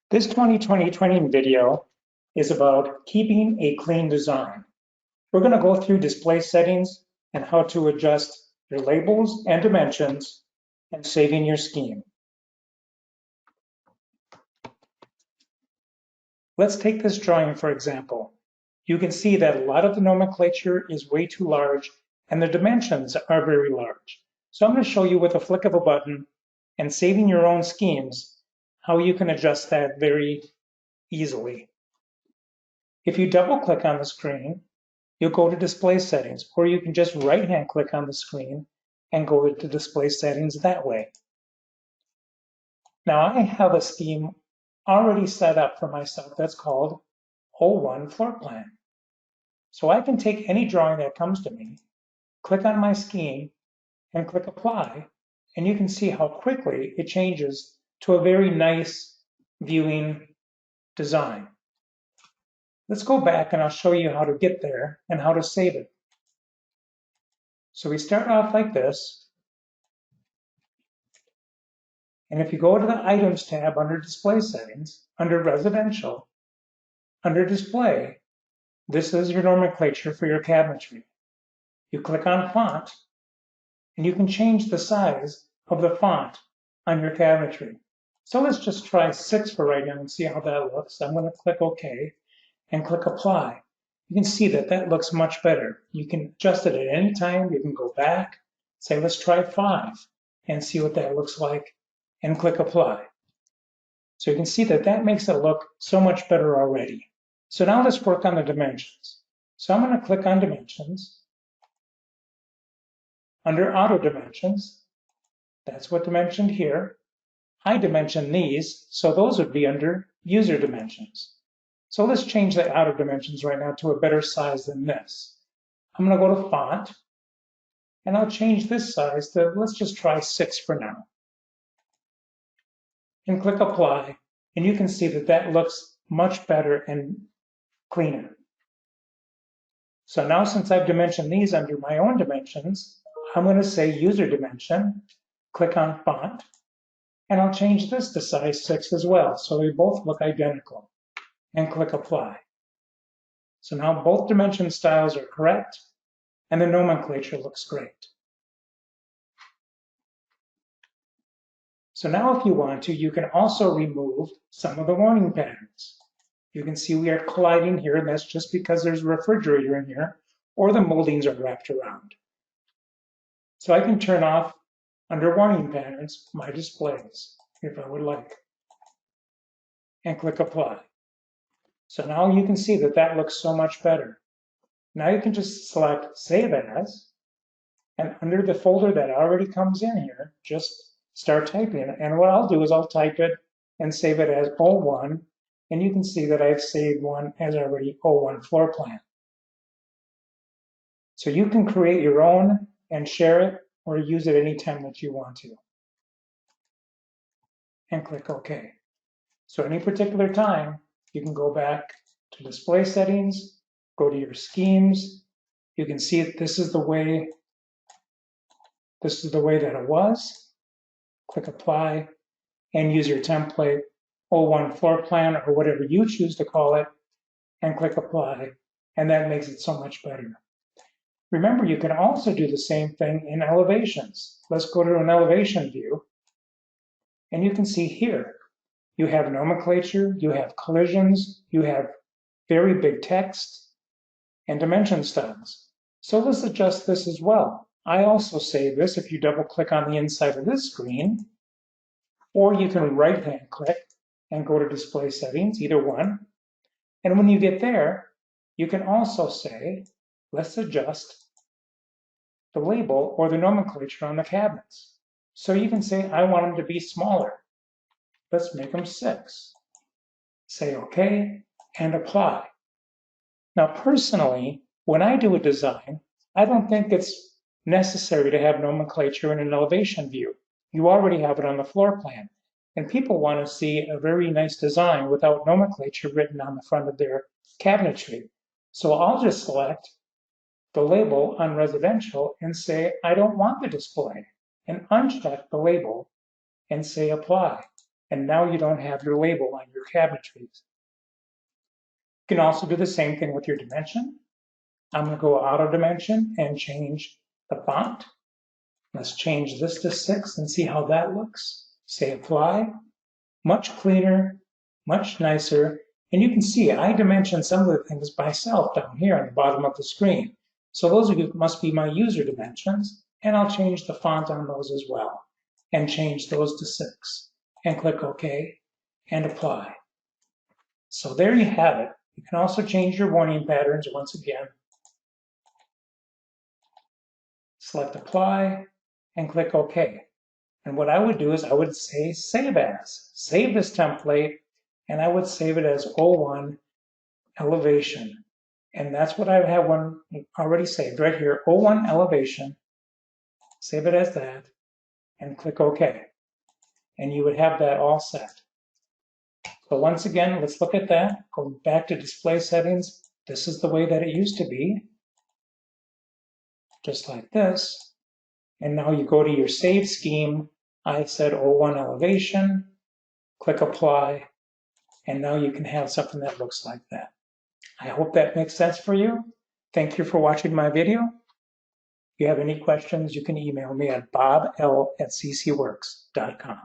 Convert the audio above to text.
This 2020 training video is about keeping a clean design. We're going to go through display settings and how to adjust your labels and dimensions and saving your scheme. Let's take this drawing for example. You can see that a lot of the nomenclature is way too large and the dimensions are very large. So I'm going to show you with a flick of a button and saving your own schemes how you can adjust that very easily. If you double click on the screen, you'll go to display settings, or you can just right hand click on the screen and go to display settings that way. Now I have a scheme already set up for myself that's called O1 floor plan. So I can take any drawing that comes to me, click on my scheme and click apply, and you can see how quickly it changes to a very nice viewing design. Let's go back and I'll show you how to get there and how to save it. So we start off like this. And if you go to the Items tab under Display Settings, under Residential, under Display, this is your nomenclature for your cabinetry. You click on Font, and you can change the size of the font on your cabinetry. So let's just try 6 for right now and see how that looks. I'm going to click OK and click Apply. You can see that that looks much better. You can adjust it at any time. You can go back, say let's try 5 and see what that looks like, and click Apply. So you can see that that makes it look so much better already. So now let's work on the dimensions. So I'm going to click on Dimensions. Under Auto Dimensions, that's what dimensioned here. I dimension these, so those would be under User Dimensions. So let's change the Auto Dimensions right now to a better size than this. I'm going to go to Font, and I'll change this size to, let's just try 6 for now. And click Apply, and you can see that that looks much better and cleaner. So now since I've dimensioned these under my own dimensions, I'm going to say User Dimension, click on Font, and I'll change this to size 6 as well, so they both look identical, and click Apply. So now both dimension styles are correct, and the nomenclature looks great. So now if you want to, you can also remove some of the warning patterns. You can see we are colliding here, and that's just because there's a refrigerator in here, or the moldings are wrapped around. So I can turn off, under warning patterns, my displays, if I would like, and click Apply. So now you can see that that looks so much better. Now you can just select Save As, and under the folder that already comes in here, just start typing. And what I'll do is I'll type it and save it as O1, and you can see that I've saved one as already O1 floor plan. So you can create your own and share it or use it anytime that you want to. And click OK. So any particular time, you can go back to display settings, go to your schemes. You can see that this is the way that it was. Click Apply and use your template O1 floor plan or whatever you choose to call it, and click Apply, and that makes it so much better. Remember, you can also do the same thing in elevations. Let's go to an elevation view, and you can see here, you have nomenclature, you have collisions, you have very big text, and dimension styles. So let's adjust this as well. I also save this if you double click on the inside of this screen, or you can right hand click and go to display settings, either one. And when you get there, you can also say, let's adjust the label or the nomenclature on the cabinets. So you can say, I want them to be smaller. Let's make them 6. Say OK and apply. Now, personally, when I do a design, I don't think it's necessary to have nomenclature in an elevation view. You already have it on the floor plan. And people want to see a very nice design without nomenclature written on the front of their cabinetry. So I'll just select the label on residential and say, I don't want the display, and uncheck the label and say apply. And now you don't have your label on your cabinetries. You can also do the same thing with your dimension. I'm going to go auto dimension and change the font. Let's change this to 6 and see how that looks. Say apply. Much cleaner, much nicer. And you can see I dimension some of the things myself down here on the bottom of the screen. So those must be my user dimensions. And I'll change the font on those as well. And change those to 6. And click OK and apply. So there you have it. You can also change your warning patterns once again. Select apply and click OK. And what I would do is I would say save as. Save this template, and I would save it as O1 elevation. And that's what I have one already saved right here, O1 elevation. Save it as that and click OK. And you would have that all set. So once again, let's look at that. Go back to display settings. This is the way that it used to be. Just like this. And now you go to your save scheme. I said O1 elevation. Click apply. And now you can have something that looks like that. I hope that makes sense for you. Thank you for watching my video. If you have any questions, you can email me at bob.l@ccworks.com.